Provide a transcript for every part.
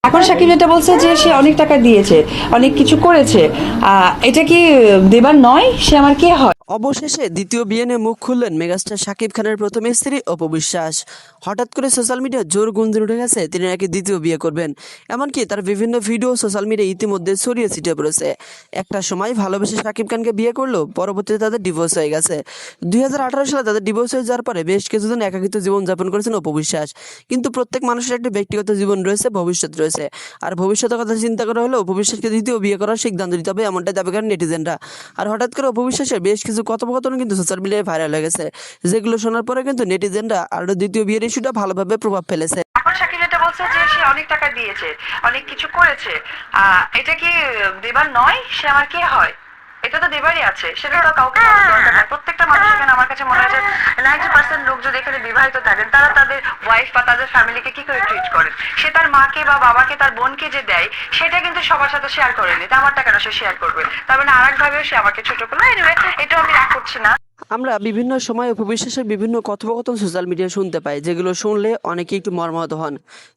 এখন শাকিব যেটা বলছে যে সে অনেক টাকা দিয়েছে, অনেক কিছু করেছে, এটা কি দেবার নয়? সে আমার কে হয়? অবশেষে দ্বিতীয় বিয়ে নিয়ে মুখ খুললেন মেগাস্টার শাকিব খানের প্রথম স্ত্রী অপু বিশ্বাস। হঠাৎ করে সোশ্যাল মিডিয়ায় জোর গুঞ্জন উঠে গেছে তিনি নাকি দ্বিতীয় বিয়ে করবেন। এমনকি তার বিভিন্ন ভিডিও সোশ্যাল মিডিয়ায় ইতিমধ্যে ছড়িয়ে ছিটিয়ে পড়েছে। একটা সময় ভালোবেসে শাকিব খানকে বিয়ে করলেও পরবর্তীতে তাদের ডিভোর্স হয়ে গেছে। 2018 সালে তাদের ডিভোর্স হয়ে যাওয়ার পরে বেশ কিছুদিন একাকিত্ব জীবনযাপন করেছেন অপু বিশ্বাস। কিন্তু প্রত্যেক মানুষের একটি ব্যক্তিগত জীবন রয়েছে, ভবিষ্যৎ রয়েছে। আর ভবিষ্যতের কথা চিন্তা করা হলে অপু বিশ্বাসকে দ্বিতীয় বিয়ে করার সিদ্ধান্ত নিতে হবে, এমনটাই দাবি করেন নেটিজেনরা। আর হঠাৎ করে অপু বিশ্বাসের বেশ কিছু কথোপকথন কিন্তু সোশ্যাল মিডিয়ায় ভাইরাল হয়ে গেছে, যেগুলো শোনার পরে কিন্তু নেটিজেনরা আরো দ্বিতীয় বিয়ের ইস্যুটা ভালোভাবে প্রভাব ফেলেছে। এখন শাকিব যেটা বলছে যে সে অনেক টাকা দিয়েছে, অনেক কিছু করেছে, এটা কি দেবার নয়? সে আমার কে হয়? এটা তো দেবারই আছে, সেটা তো কাউকে বলার দরকার নাই। প্রত্যেকটা মানুষ এখানে আমার কাছে মনে হয় যে 90% লোক যদি এখানে বিবাহিত থাকেন, তারা তাদের ওয়াইফ বা তাদের ফ্যামিলিকে কি করে ট্রিট করেন, সে তার মাকে বা বাবাকে, তার বোনকে যে দেয়, সেটা কিন্তু সবার সাথে শেয়ার করেনি। তা আমারটা কেন সে শেয়ার করবে? তার মানে আরেক ভাবেও সে আমাকে ছোট করলো। এনিওয়ে, এটা আমি রাগ করছি না। আমরা বিভিন্ন সময় অপু বিশ্বাসের বিভিন্ন কথোপকথন সোশ্যাল মিডিয়ায় শুনতে পাই, যেগুলো শুনলে অনেকেই একটু মর্মাহত হন।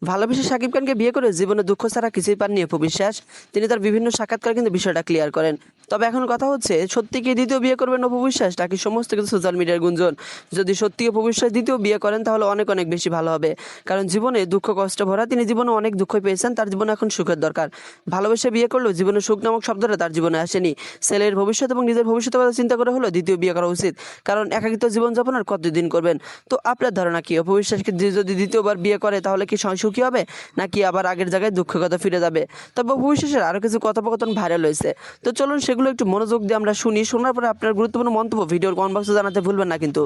ভালোবেসে শাকিব খানকে বিয়ে করে জীবনে দুঃখ ছাড়া কিছুই পাননি অপু বিশ্বাস। তিনি তার বিভিন্ন সাক্ষাৎকারে কিন্তু বিষয়টা ক্লিয়ার করেন। তবে এখন কথা হচ্ছে, সত্যি কি দ্বিতীয় বিয়ে করবেন অপু বিশ্বাস, নাকি সমস্ত কিছু সোশ্যাল মিডিয়ার গুঞ্জন? যদি সত্যি অপু বিশ্বাস দ্বিতীয় বিয়ে করেন তাহলে অনেক অনেক বেশি ভালো হবে। কারণ জীবনে দুঃখ কষ্ট ভরা, তিনি জীবনে অনেক দুঃখ পেয়েছেন, তার জীবনে এখন সুখের দরকার। ভালোবেসে বিয়ে করলেও জীবনে সুখ নামক শব্দটা তার জীবনে আসেনি। ছেলের ভবিষ্যৎ এবং নিজের ভবিষ্যতের কথা চিন্তা করে হলো দ্বিতীয় বিয়ে করা উচিত। কারণ একাকিত্ব জীবনযাপন আর কতদিন করবেন? তো আপনার ধারণা কি, অপু বিশ্বাসকে যদি দ্বিতীয়বার বিয়ে করে তাহলে কি সুখী হবে, নাকি আবার আগের জায়গায় দুঃখের কথা ফিরে যাবে? তবে অপু বিশ্বাসের আরও কিছু কথোপকথন ভাইরাল হয়েছে, তো চলুন সেগুলো একটু মনোযোগ দিয়ে আমরা শুনি। শোনার পরে আপনার গুরুত্বপূর্ণ মন্তব্য ভিডিওর কমেন্ট বক্সে জানাতে ভুলবেন না কিন্তু।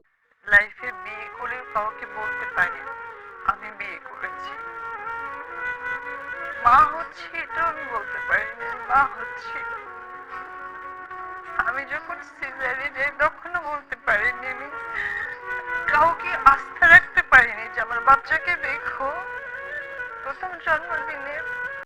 লাইফে বিয়ে করে কাউকে বলতে পারি আমি বিয়ে করেছি, মা হচ্ছে এটা আমি বলতে পারিনি মা হচ্ছে। আমি যখন সিজারে যাই তখনও বলতে পারিনি, আমি কাউকে আস্থা রাখতে পারিনি যে আমার বাচ্চাকে দেখো প্রথম জন্মদিনে